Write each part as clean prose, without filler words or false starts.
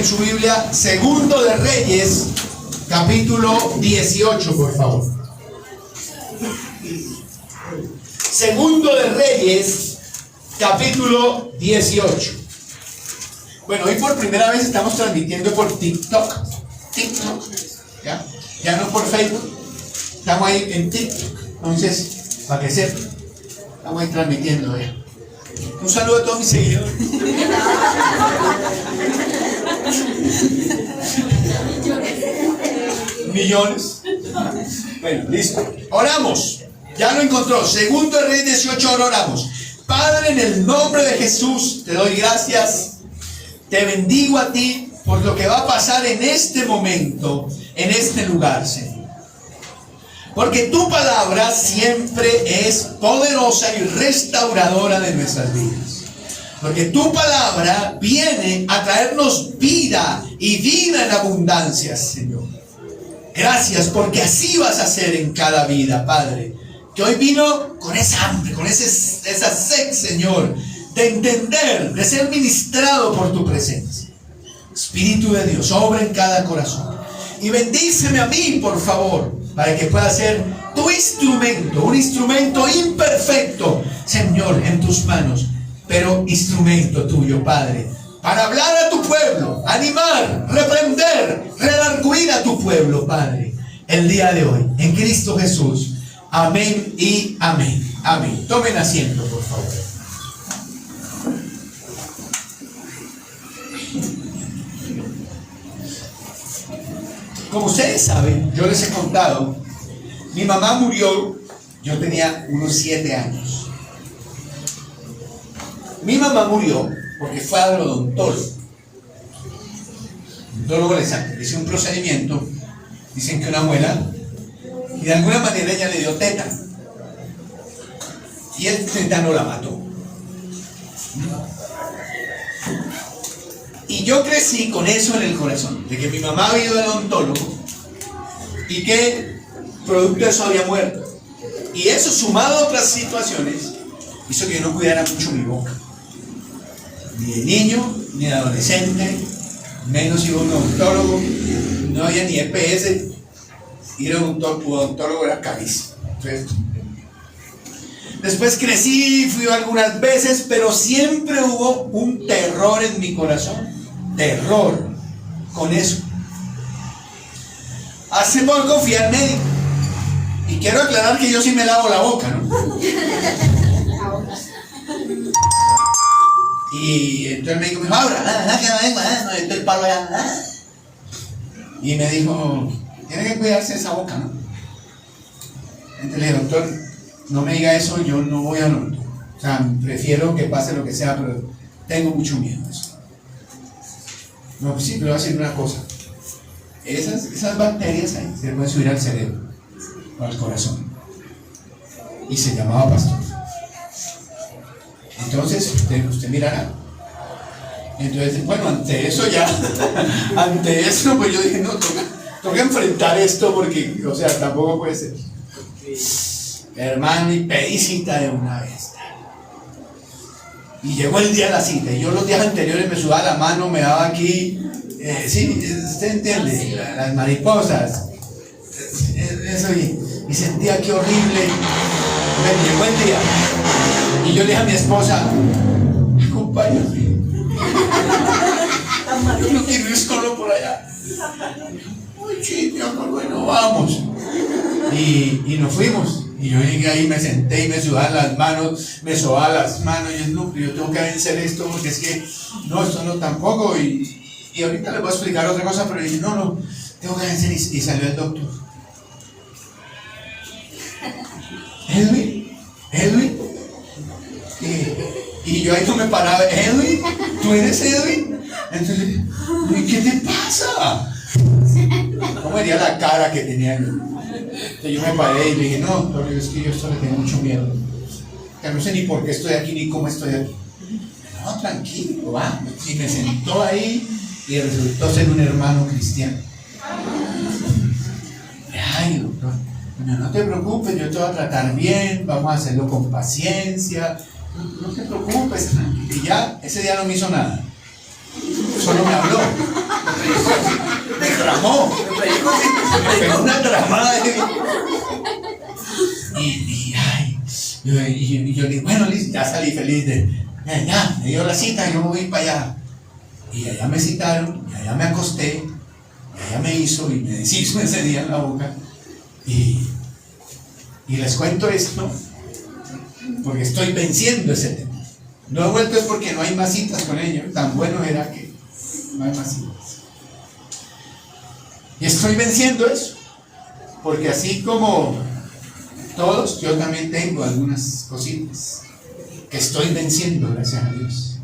en su Biblia Segundo de Reyes, capítulo 18, por favor. Segundo de Reyes, capítulo 18. Bueno, hoy por primera vez estamos transmitiendo por TikTok. Ya no por Facebook. Estamos ahí en TikTok. Entonces, para que sepan, estamos ahí transmitiendo. Un saludo a todos mis seguidores. Millones. Bueno, listo. Oramos. Ya lo encontró. Segundo de Reyes 18, ahora oramos. Padre, en el nombre de Jesús, te doy gracias. Te bendigo a ti por lo que va a pasar en este momento, en este lugar, Señor. Porque tu palabra siempre es poderosa y restauradora de nuestras vidas. Porque tu palabra viene a traernos vida y vida en abundancia, Señor. Gracias, porque así vas a hacer en cada vida, Padre. Que hoy vino con esa hambre, con esa sed, Señor, de entender, de ser ministrado por tu presencia. Espíritu de Dios, obra en cada corazón. Y bendíceme a mí, por favor, para que pueda ser tu instrumento, un instrumento imperfecto, Señor, en tus manos, pero instrumento tuyo, Padre, para hablar a tu pueblo, animar, reprender, redarguir a tu pueblo, Padre, el día de hoy, en Cristo Jesús. Amén y amén. Amén. Tomen asiento, por favor. Como ustedes saben, yo les he contado, mi mamá murió, yo tenía unos 7 años. Mi mamá murió porque fue al odontólogo. El odontólogo le hizo un procedimiento, dicen que una muela, y de alguna manera ella le dio tétano. Y el tétano la mató. Y yo crecí con eso en el corazón, de que mi mamá había ido al odontólogo y que producto de eso había muerto. Y eso, sumado a otras situaciones, hizo que yo no cuidara mucho mi boca. Ni de niño, ni de adolescente, menos iba a un odontólogo, no había ni EPS, ir a un odontólogo era carísimo. Entonces, después crecí, fui algunas veces, pero siempre hubo un terror en mi corazón. Terror con eso. Hace poco fui al médico y quiero aclarar que yo sí me lavo la boca, ¿no? Y entonces el médico me dijo, ahora, no estoy el palo allá. Y me dijo, tiene que cuidarse esa boca, ¿no? Entonces le dije, doctor, no me diga eso, yo no voy al odontólogo. O sea, prefiero que pase lo que sea, pero tengo mucho miedo de eso. No, pues sí, pero voy a decir una cosa. Esas bacterias ahí se pueden subir al cerebro o al corazón. Y se llamaba pastor. Entonces, usted mirará. Entonces, bueno, ante eso, pues yo dije, no, toca enfrentar esto porque, o sea, tampoco puede ser. Hermano, y pedicita de una vez. Y llegó el día de la cita, y yo los días anteriores me sudaba la mano, me daba aquí, sí, usted entiende, las mariposas, eso, y sentía que horrible. Bueno, llegó el día, y yo le dije a mi esposa, acompáñame, yo no quiero ir solo por allá. Uy, sí, mi amor, bueno, vamos. Y nos fuimos. Y yo llegué ahí, me senté y me sudaban las manos, me sobaban las manos. Y yo tengo que vencer esto porque es que, no, esto no tampoco. Y ahorita les voy a explicar otra cosa, pero yo dije, no, tengo que vencer. Y salió el doctor. Edwin. Y yo ahí no me paraba, Edwin, ¿tú eres Edwin? Entonces, ¿qué te pasa? ¿Cómo vería la cara que tenía yo? Entonces yo me paré y le dije, no, doctor, es que yo esto le tengo mucho miedo. Que no sé ni por qué estoy aquí ni cómo estoy aquí. No, tranquilo, va. Y me sentó ahí y resultó ser un hermano cristiano. Ay, doctor, no te preocupes, yo te voy a tratar bien, vamos a hacerlo con paciencia. No te preocupes, tranquilo. Y ya, ese día no me hizo nada. Solo me habló. y yo digo, bueno, listo, ya salí feliz ya, me dio la cita, yo voy para allá. Y allá me citaron, y allá me acosté, y allá me hizo y me deshizo ese día en la boca. Y les cuento esto porque estoy venciendo ese tema. No he vuelto es porque no hay más citas con ellos, tan bueno era que no hay más citas. Y estoy venciendo eso, porque así como todos, yo también tengo algunas cositas que estoy venciendo, gracias a Dios,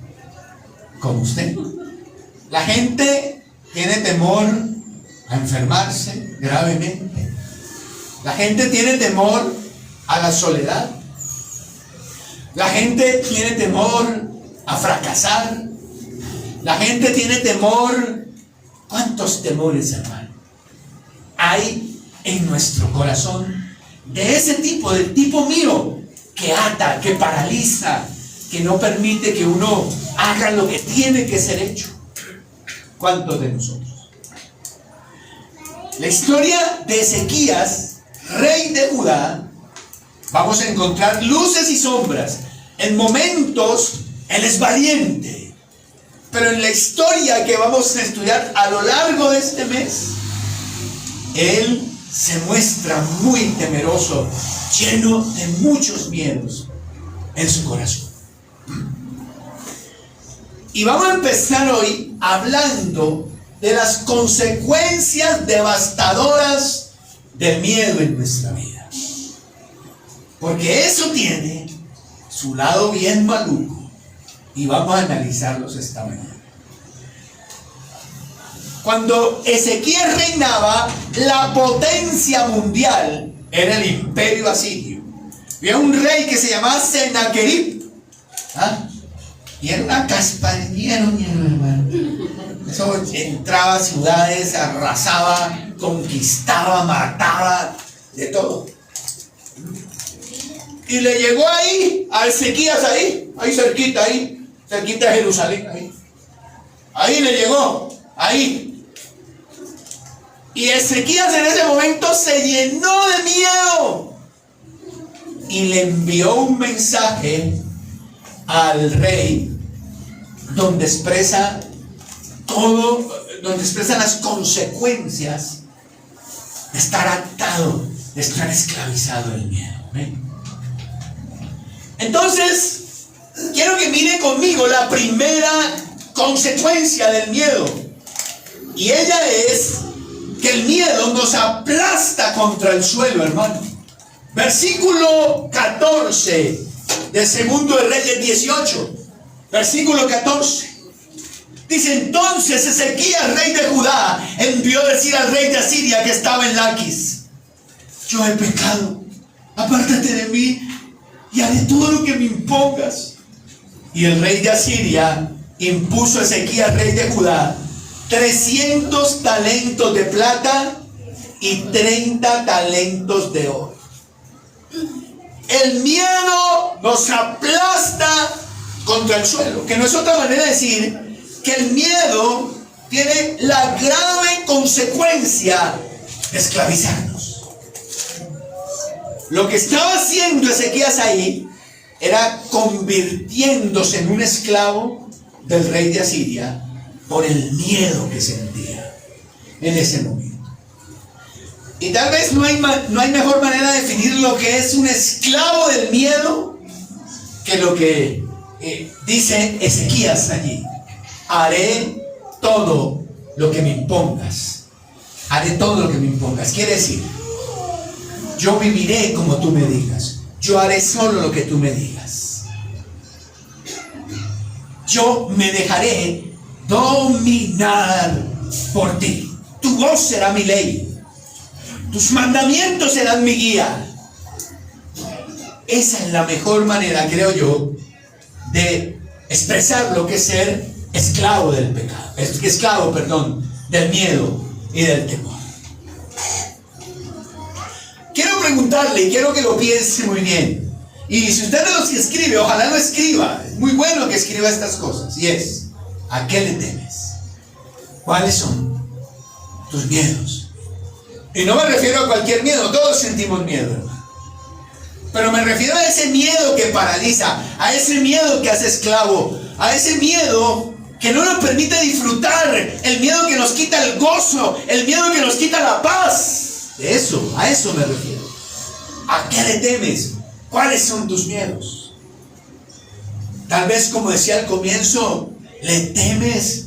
como usted. La gente tiene temor a enfermarse gravemente. La gente tiene temor a la soledad. La gente tiene temor a fracasar. La gente tiene temor. ¿Cuántos temores, hermano, hay en nuestro corazón? De ese tipo, del tipo mío, que ata, que paraliza, que no permite que uno haga lo que tiene que ser hecho. ¿Cuántos de nosotros? La historia de Ezequías, rey de Judá, vamos a encontrar luces y sombras. En momentos él es valiente, pero en la historia que vamos a estudiar a lo largo de este mes, él se muestra muy temeroso, lleno de muchos miedos en su corazón. Y vamos a empezar hoy hablando de las consecuencias devastadoras del miedo en nuestra vida. Porque eso tiene su lado bien maluco y vamos a analizarlos esta mañana. Cuando Ezequías reinaba, la potencia mundial era el imperio asirio. Había un rey que se llamaba Sennacherib. Y era una caspa de miedo, hermano. Eso entraba a ciudades, arrasaba, conquistaba, mataba, de todo. Y le llegó ahí, a Ezequías ahí cerquita de Jerusalén, ahí le llegó, ahí. Y Ezequías en ese momento se llenó de miedo y le envió un mensaje al rey donde expresa las consecuencias de estar atado, de estar esclavizado del miedo. Entonces, quiero que mire conmigo la primera consecuencia del miedo, y ella es que el miedo nos aplasta contra el suelo, hermano. Versículo 14 de Segundo de Reyes 18, versículo 14. Dice: entonces Ezequías, rey de Judá, envió a decir al rey de Asiria que estaba en Laquis: yo he pecado, apártate de mí y haré todo lo que me impongas. Y el rey de Asiria impuso a Ezequías, rey de Judá, 300 talentos de plata y 30 talentos de oro. El miedo nos aplasta contra el suelo, que no es otra manera de decir que el miedo tiene la grave consecuencia de esclavizarnos. Lo que estaba haciendo Ezequías ahí era convirtiéndose en un esclavo del rey de Asiria por el miedo que sentía en ese momento. Y tal vez no hay mejor manera de definir lo que es un esclavo del miedo que lo que dice Ezequías allí: haré todo lo que me impongas. Haré todo lo que me impongas. Quiere decir, yo viviré como tú me digas. Yo haré solo lo que tú me digas. Yo me dejaré dominar por ti. Tu voz será mi ley. Tus mandamientos serán mi guía. Esa es la mejor manera, creo yo, de expresar lo que es ser esclavo del pecado. Del miedo y del temor. Quiero preguntarle y quiero que lo piense muy bien. Y si usted no lo escribe, ojalá lo escriba. Es muy bueno que escriba estas cosas. Y es: ¿a qué le temes? ¿Cuáles son tus miedos? Y no me refiero a cualquier miedo. Todos sentimos miedo, hermano. Pero me refiero a ese miedo que paraliza, a ese miedo que hace esclavo, a ese miedo que no nos permite disfrutar, el miedo que nos quita el gozo, el miedo que nos quita la paz. A eso me refiero. ¿A qué le temes? ¿Cuáles son tus miedos? Tal vez, como decía al comienzo, le temes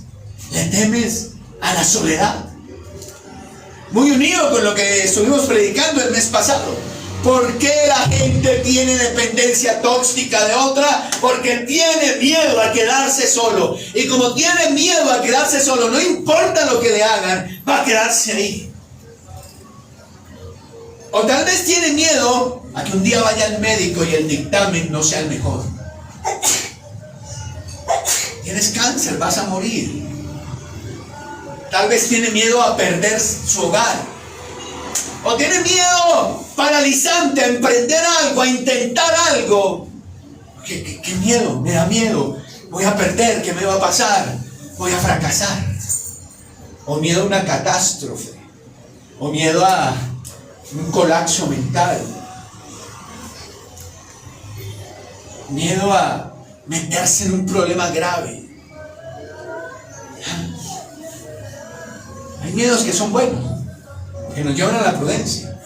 a la soledad. Muy unido con lo que estuvimos predicando el mes pasado. ¿Por qué la gente tiene dependencia tóxica de otra? Porque tiene miedo a quedarse solo. Y como tiene miedo a quedarse solo, no importa lo que le hagan, va a quedarse ahí. O tal vez tiene miedo a que un día vaya al médico y el dictamen no sea el mejor. Tienes cáncer, vas a morir. Tal vez tiene miedo a perder su hogar. O tiene miedo paralizante a emprender algo, a intentar algo. ¿Qué miedo? Me da miedo. Voy a perder, ¿qué me va a pasar? Voy a fracasar. O miedo a una catástrofe. O miedo a un colapso mental. Miedo a meterse en un problema grave. Hay miedos que son buenos, que nos llevan a la prudencia.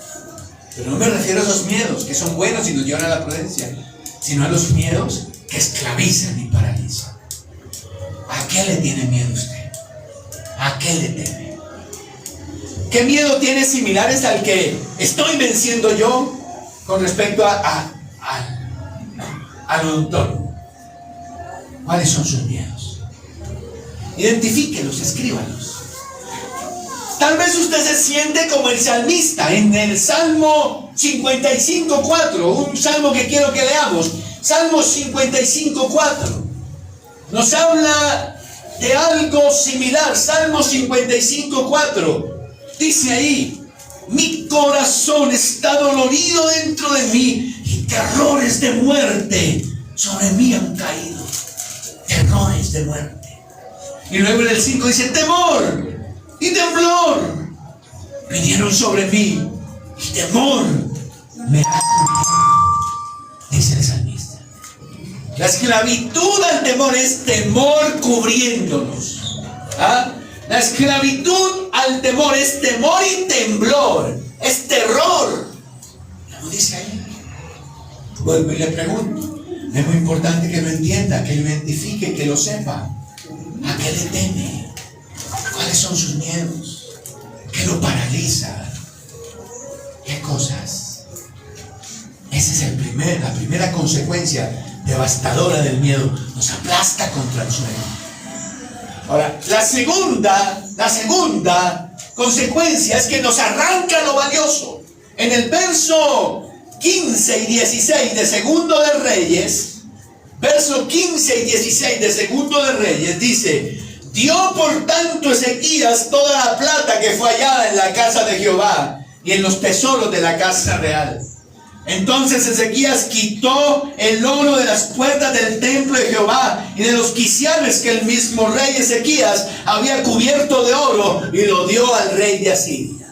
Pero no me refiero a esos miedos que son buenos y nos llevan a la prudencia, sino a los miedos que esclavizan y paralizan. ¿A qué le tiene miedo usted? ¿A qué le teme? ¿Qué miedo tiene similares al que estoy venciendo yo con respecto al odontólogo? ¿Cuáles son sus miedos? Identifíquelos, escríbalos. Tal vez usted se siente como el salmista en el Salmo 55:4, un salmo que quiero que leamos. Salmo 55:4 nos habla de algo similar. Salmo 55:4 dice ahí: mi corazón está dolorido dentro de mí y terrores de muerte sobre mí han caído. Terrores de muerte. Y luego en el 5 dice: temor y temblor vinieron sobre mí y temor me ha cubrido. Dice el salmista. La esclavitud al temor es temor cubriéndonos. La esclavitud al temor es temor y temblor, es terror. ¿Cómo dice ahí? Vuelvo y le pregunto. Es muy importante que lo entienda, que lo identifique, que lo sepa. ¿A qué le teme? ¿Cuáles son sus miedos? ¿Qué lo paraliza? ¿Qué cosas? Esa es la primera consecuencia devastadora del miedo. Nos aplasta contra el suelo. Ahora, la segunda consecuencia es que nos arranca lo valioso. En el verso 15 y 16 de Segundo de Reyes, verso 15 y 16 de Segundo de Reyes dice: dio por tanto Ezequías toda la plata que fue hallada en la casa de Jehová y en los tesoros de la casa real. Entonces Ezequías quitó el oro de las puertas del templo de Jehová y de los quiciales que el mismo rey Ezequías había cubierto de oro y lo dio al rey de Asiria.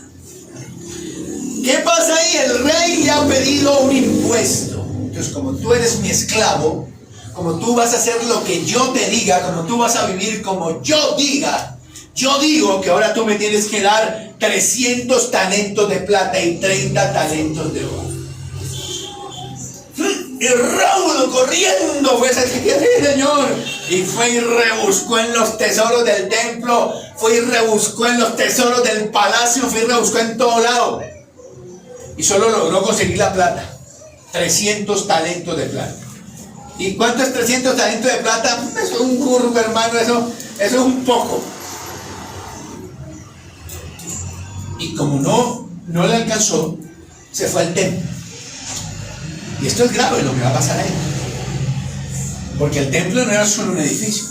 ¿Qué pasa ahí? El rey le ha pedido un impuesto. Entonces, como tú eres mi esclavo, como tú vas a hacer lo que yo te diga, como tú vas a vivir como yo diga, yo digo que ahora tú me tienes que dar 300 talentos de plata y 30 talentos de oro. Y Raudo corriendo fue ese señor, y fue y rebuscó en los tesoros del templo, fue y rebuscó en los tesoros del palacio, fue y rebuscó en todo lado, y solo logró conseguir la plata. 300 talentos de plata. ¿Y cuánto es 300 talentos de plata? Eso es un curvo, hermano, eso es un poco. Y como no le alcanzó, se fue al templo. Y esto es grave lo que va a pasar ahí. Porque el templo no era solo un edificio,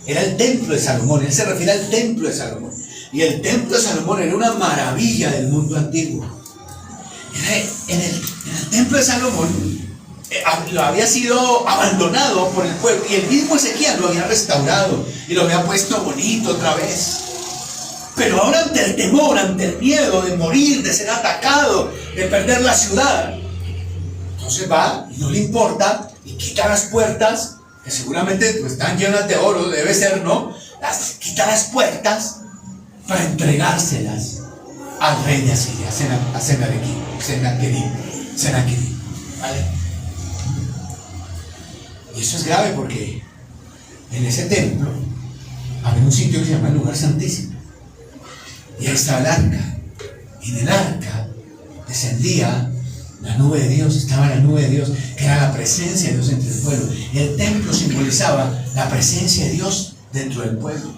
era el templo de Salomón. Él se refiere al templo de Salomón. Y el templo de Salomón era una maravilla del mundo antiguo. En el templo de Salomón lo había sido abandonado por el pueblo, y el mismo Ezequías lo había restaurado y lo había puesto bonito otra vez. Pero ahora, ante el temor, ante el miedo de morir, de ser atacado, de perder la ciudad, Entonces va y no le importa y quita las puertas, que seguramente pues, están llenas de oro, debe ser, ¿no? Quita las puertas para entregárselas al rey de Asiria, a Sennacherib, ¿vale? Y eso es grave porque en ese templo había un sitio que se llama el lugar santísimo. Y ahí estaba el arca. Y en el arca descendía la nube de Dios, estaba la nube de Dios, que era la presencia de Dios entre el pueblo. El templo simbolizaba la presencia de Dios dentro del pueblo.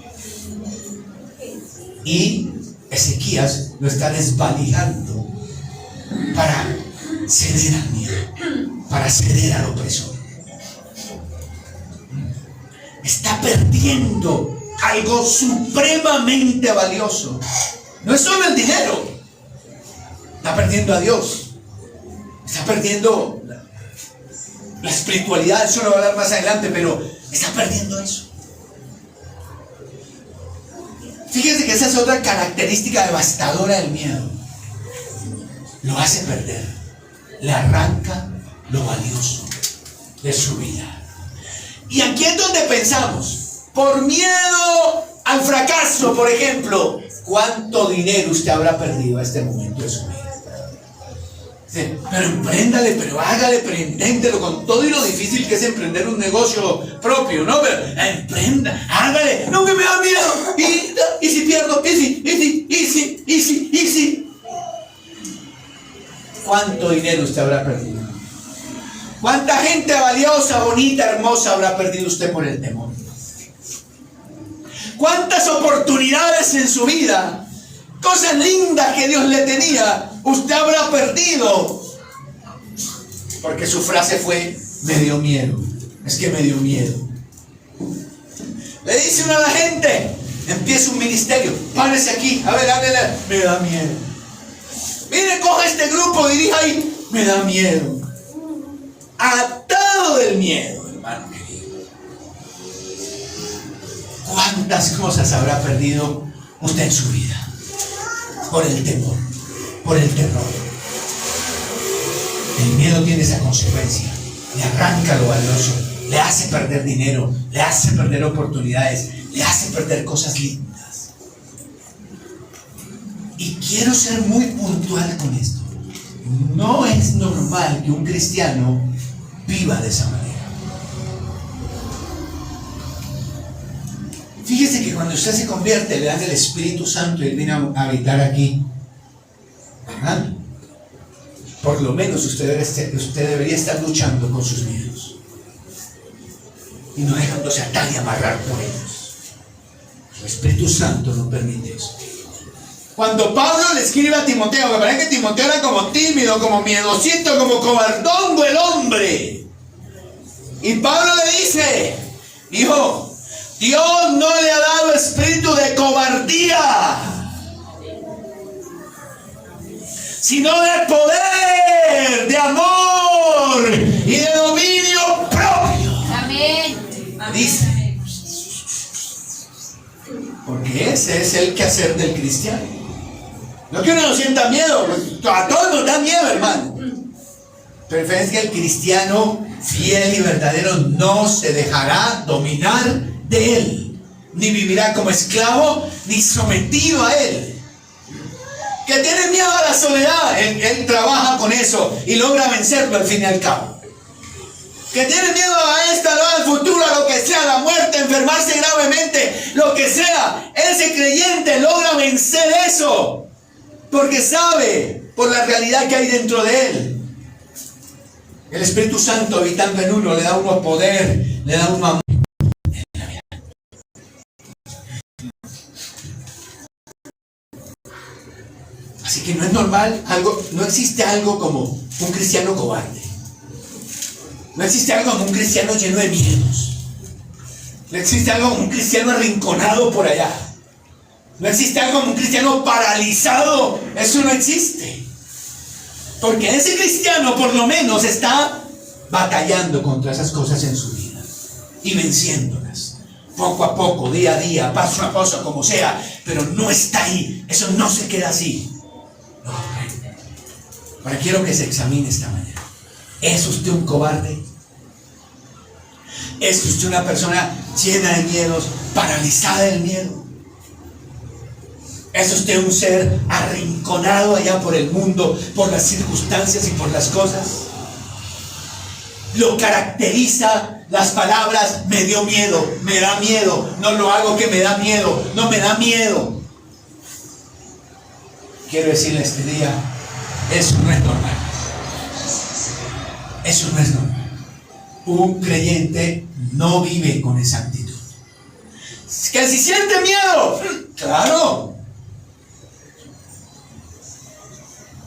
Y Ezequías lo está desvalijando para ceder al miedo, para ceder al opresor. Está perdiendo algo supremamente valioso. No es solo el dinero. Está perdiendo a Dios. Está perdiendo la espiritualidad. Eso lo voy a hablar más adelante, pero está perdiendo eso. Fíjense que esa es otra característica devastadora del miedo. Lo hace perder. Le arranca lo valioso de su vida. Y aquí es donde pensamos, por miedo al fracaso, por ejemplo, ¿cuánto dinero usted habrá perdido a este momento de su vida? Sí, pero empréndale, pero hágale, pero inténtelo con todo y lo difícil que es emprender un negocio propio, ¿no? Pero emprenda, hágale, no que me da miedo, y si pierdo, y si. ¿Cuánto dinero usted habrá perdido? ¿Cuánta gente valiosa, bonita, hermosa habrá perdido usted por el temor? ¿Cuántas oportunidades en su vida, cosas lindas que Dios le tenía, usted habrá perdido? Porque su frase fue, me dio miedo. Es que me dio miedo. Le dice uno a la gente, empieza un ministerio, párese aquí, a ver, háblele, me da miedo. Mire, coja este grupo, dirija ahí, me da miedo. Atado del miedo, hermano querido. ¿Cuántas cosas habrá perdido usted en su vida? Por el temor, por el terror. El miedo tiene esa consecuencia. Le arranca lo valioso, le hace perder dinero, le hace perder oportunidades, le hace perder cosas lindas. Y quiero ser muy puntual con esto. No es normal que un cristiano viva de esa manera. Fíjese que cuando usted se convierte, le dan el Espíritu Santo y él viene a habitar aquí. ¿Verdad? Por lo menos usted debería estar luchando con sus miedos y no dejándose atar y amarrar por ellos. El Espíritu Santo no permite eso. Cuando Pablo le escribe a Timoteo, me parece que Timoteo era como tímido, como miedosito, como cobardondo el hombre. Y Pablo le dice, hijo, Dios no le ha dado espíritu de cobardía, sino de poder, de amor y de dominio propio. Amén. Dice, porque ese es el quehacer del cristiano. No que uno no sienta miedo, pues a todos nos da miedo, hermano. Pero es que el cristiano fiel y verdadero no se dejará dominar de él, ni vivirá como esclavo, ni sometido a él. Que tiene miedo a la soledad, él trabaja con eso y logra vencerlo al fin y al cabo. Que tiene miedo a esta, al futuro, a lo que sea, la muerte, enfermarse gravemente, lo que sea, ese creyente logra vencer eso. Porque sabe por la realidad que hay dentro de él. El Espíritu Santo habitando en uno le da a uno poder, le da a uno amor. Así que no es normal, no existe algo como un cristiano cobarde. No existe algo como un cristiano lleno de miedos. No existe algo como un cristiano arrinconado por allá. No existe algo como un cristiano paralizado. Eso no existe. Porque ese cristiano por lo menos está batallando contra esas cosas en su vida y venciéndolas. Poco a poco, día a día, paso a paso, como sea. Pero no está ahí. Eso no se queda así. No. Ahora quiero que se examine esta mañana. ¿Es usted un cobarde? ¿Es usted una persona llena de miedos, paralizada del miedo? ¿Es usted un ser arrinconado allá por el mundo, por las circunstancias y por las cosas? Lo caracteriza las palabras: me dio miedo, me da miedo, no lo hago que me da miedo, no me da miedo. Quiero decirle este día, eso no es normal. Eso no es normal. Un creyente no vive con esa actitud. Que si siente miedo, claro,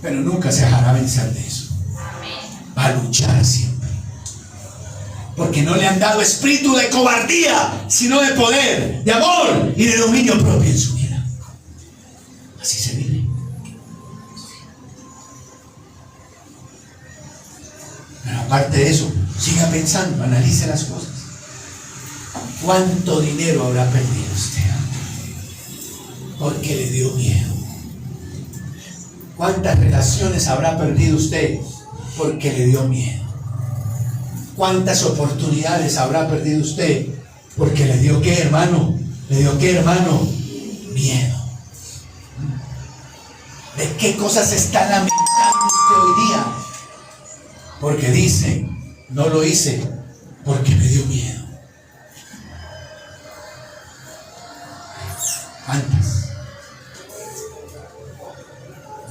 pero nunca se dejará vencer de eso. Va a luchar siempre, porque no le han dado espíritu de cobardía, sino de poder, de amor y de dominio propio en su vida. Así se vive. Pero aparte de eso, siga pensando, analice las cosas. ¿Cuánto dinero habrá perdido usted porque le dio miedo? ¿Cuántas relaciones habrá perdido usted porque le dio miedo? ¿Cuántas oportunidades habrá perdido usted porque le dio qué, hermano? ¿Le dio qué, hermano? Miedo. ¿De qué cosas se está lamentando usted hoy día? Porque dice, no lo hice porque me dio miedo. ¿Cuántas?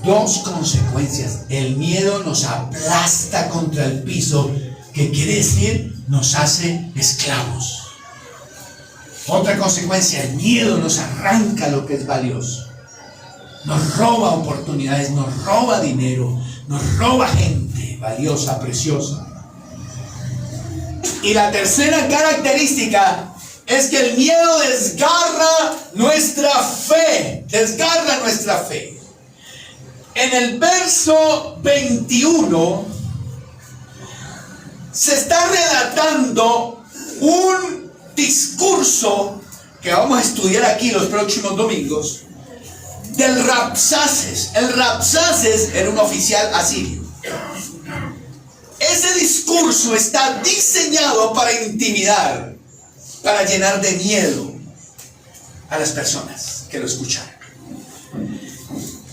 Dos consecuencias. El miedo nos aplasta contra el piso, que quiere decir nos hace esclavos. Otra consecuencia, el miedo nos arranca lo que es valioso. Nos roba oportunidades, nos roba dinero, nos roba gente valiosa, preciosa. Y la tercera característica es que el miedo desgarra nuestra fe. Desgarra nuestra fe. En el verso 21 se está relatando un discurso que vamos a estudiar aquí los próximos domingos, del Rabsaces. El Rabsaces era un oficial asirio. Ese discurso está diseñado para intimidar, para llenar de miedo a las personas que lo escuchan.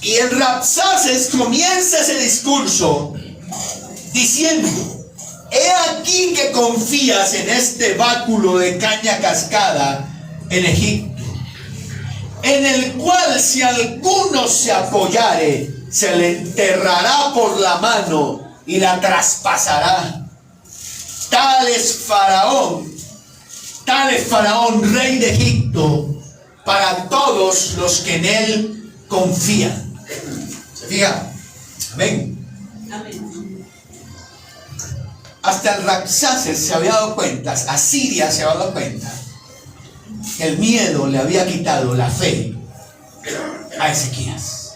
Y el Rabsaces comienza ese discurso diciendo: he aquí que confías en este báculo de caña cascada en Egipto, en el cual si alguno se apoyare, se le enterrará por la mano y la traspasará. Tal es Faraón, rey de Egipto, para todos los que en él confían. ¿Se fija? Amén. Amén. Hasta el Rabsaces se había dado cuenta, Asiria se había dado cuenta, que el miedo le había quitado la fe a Ezequías.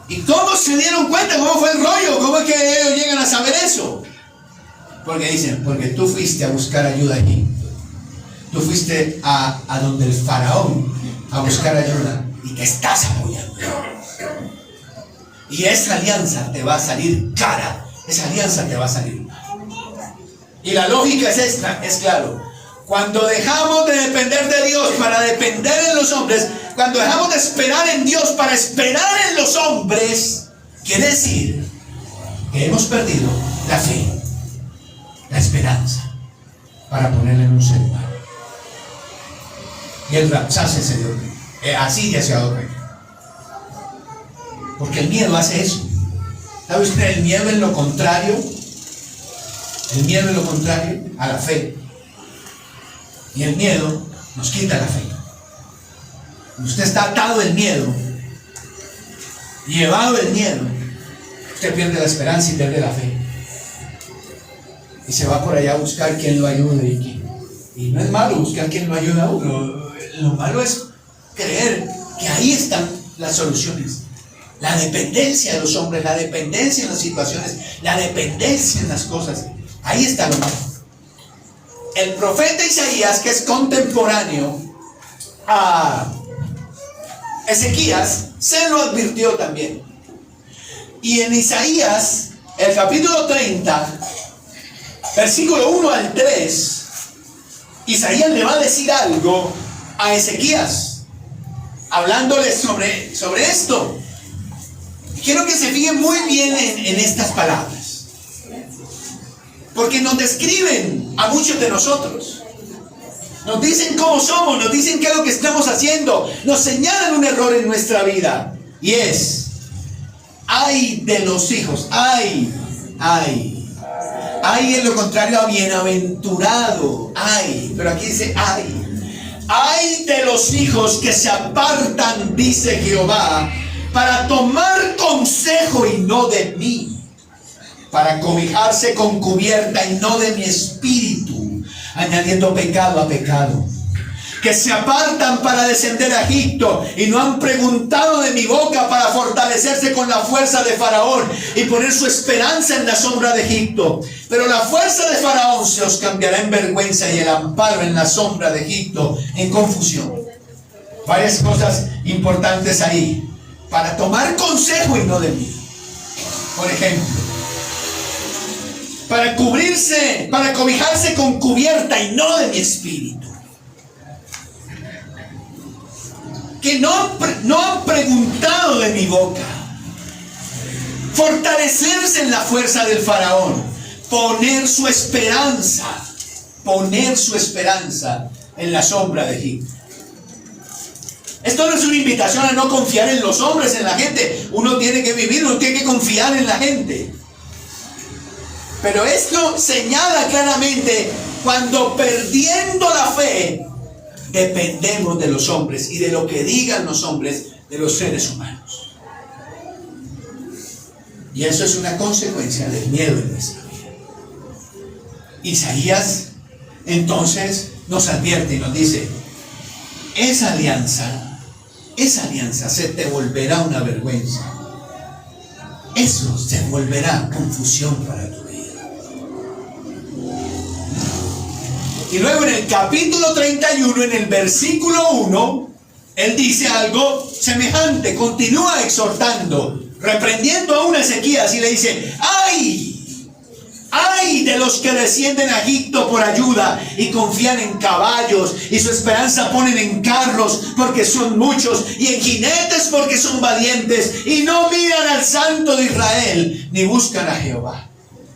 ¿Y cómo se dieron cuenta? ¿Cómo fue el rollo? ¿Cómo es que ellos llegan a saber eso? Porque dicen, porque tú fuiste a buscar ayuda allí. Tú fuiste a donde el faraón a buscar ayuda y te estás apoyando. Y esa alianza te va a salir cara. Esa alianza te va a salir mal. Y la lógica es esta, es claro. Cuando dejamos de depender de Dios para depender en los hombres, cuando dejamos de esperar en Dios para esperar en los hombres, quiere decir que hemos perdido la fe, la esperanza para ponerla en un ser humano. Y el Rabsaces se dio cuenta. Así ya se ha dado cuenta. Porque el miedo hace eso. ¿Sabe usted? El miedo es lo contrario. El miedo es lo contrario a la fe. Y el miedo nos quita la fe. Cuando usted está atado del miedo, llevado del miedo, usted pierde la esperanza y pierde la fe. Y se va por allá a buscar quien lo ayude. Y no es malo buscar quien lo ayude a uno. Lo malo es creer que ahí están las soluciones. La dependencia de los hombres, la dependencia en las situaciones, la dependencia en las cosas. Ahí está lo malo. El profeta Isaías, que es contemporáneo a Ezequías, se lo advirtió también. Y en Isaías el capítulo 30, versículo 1 al 3, Isaías le va a decir algo a Ezequías, hablándole sobre esto. Quiero que se fijen muy bien en estas palabras, porque nos describen a muchos de nosotros. Nos dicen cómo somos, nos dicen qué es lo que estamos haciendo, nos señalan un error en nuestra vida, y es: ay de los hijos, ay es lo contrario a bienaventurado, ay, pero aquí dice ay de los hijos que se apartan, dice Jehová, para tomar consejo y no de mí, para cobijarse con cubierta y no de mi espíritu, añadiendo pecado a pecado. Que se apartan para descender a Egipto y no han preguntado de mi boca, para fortalecerse con la fuerza de Faraón y poner su esperanza en la sombra de Egipto. Pero la fuerza de Faraón se os cambiará en vergüenza y el amparo en la sombra de Egipto en confusión. Varias cosas importantes ahí. Para tomar consejo y no de mí. Por ejemplo, para cubrirse, para cobijarse con cubierta y no de mi espíritu. Que no han preguntado de mi boca. Fortalecerse en la fuerza del Faraón. Poner su esperanza en la sombra de Egipto. Esto no es una invitación a no confiar en los hombres, en la gente. Uno tiene que vivir, uno tiene que confiar en la gente. Pero esto señala claramente cuando, perdiendo la fe, dependemos de los hombres y de lo que digan los hombres de los seres humanos. Y eso es una consecuencia del miedo en nuestra vida. Isaías entonces nos advierte y nos dice: esa alianza se te volverá una vergüenza. Eso se volverá confusión para tu vida. Y luego en el capítulo 31, en el versículo 1, él dice algo semejante. Continúa exhortando, reprendiendo aún a Ezequías, y le dice: ¡ay de los que descienden a Egipto por ayuda y confían en caballos, y su esperanza ponen en carros porque son muchos, y en jinetes porque son valientes, y no miran al Santo de Israel ni buscan a Jehová!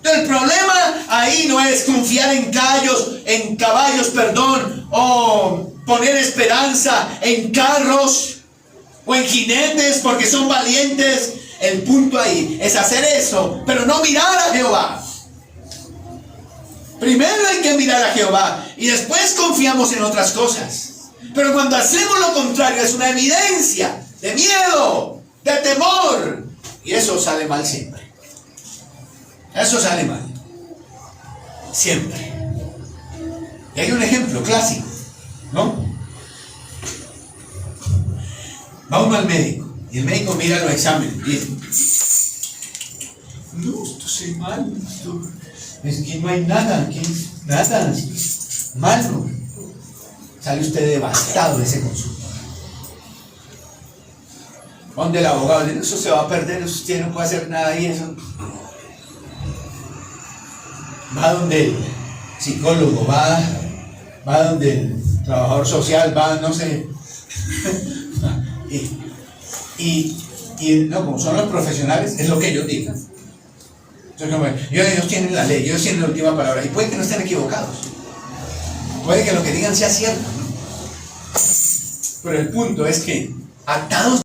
El problema ahí no es confiar en caballos, o poner esperanza en carros o en jinetes porque son valientes. El punto ahí es hacer eso, pero no mirar a Jehová. Primero hay que mirar a Jehová y después confiamos en otras cosas. Pero cuando hacemos lo contrario, es una evidencia de miedo, de temor, y eso sale mal siempre. Eso sale mal siempre. Y hay un ejemplo clásico, ¿no? Va uno al médico y el médico mira los exámenes y dice: no, esto es malo, es que no hay nada malo. Sale usted devastado de ese consultorio. Donde el abogado dice: eso se va a perder, usted no puede hacer nada y eso. Va donde el psicólogo, va donde el trabajador social, va, no sé. y no, como son los profesionales, es lo que ellos digan. Entonces, ellos tienen la ley, ellos tienen la última palabra, y puede que no estén equivocados. Puede que lo que digan sea cierto, ¿no? Pero el punto es que atados